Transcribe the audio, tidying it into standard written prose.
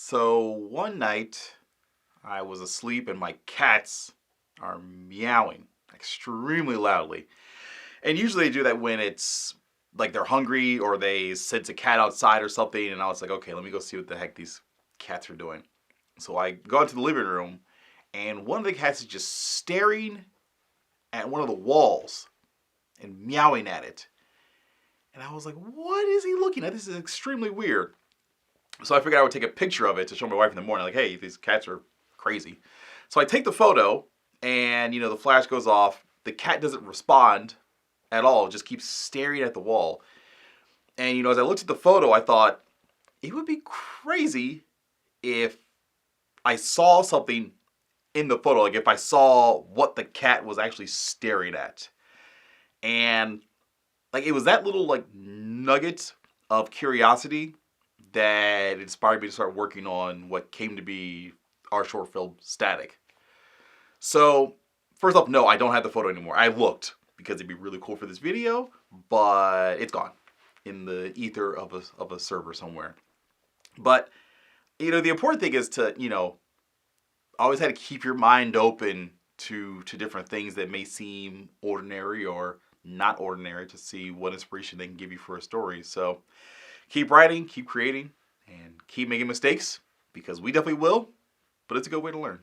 So one night I was asleep and my cats are meowing extremely loudly. And usually they do that when it's like they're hungry or they sense a cat outside or something. And I was like, okay, let me go see what the heck these cats are doing. So I go into the living room and one of the cats is just staring at one of the walls and meowing at it. And I was like, what is he looking at? This is extremely weird. So I figured I would take a picture of it to show my wife in the morning, like, hey, these cats are crazy. So I take the photo, and the flash goes off. The cat doesn't respond at all; it just keeps staring at the wall. And as I looked at the photo, I thought it would be crazy if I saw something in the photo, like if I saw what the cat was actually staring at. And like it was that little like nugget of curiosity that inspired me to start working on what came to be our short film, Static. So, first off, no, I don't have the photo anymore. I looked because it'd be really cool for this video, but it's gone in the ether of a server somewhere. But, the important thing is to, always had to keep your mind open to different things that may seem ordinary or not ordinary to see what inspiration they can give you for a story. So, keep writing, keep creating, and keep making mistakes because we definitely will, but it's a good way to learn.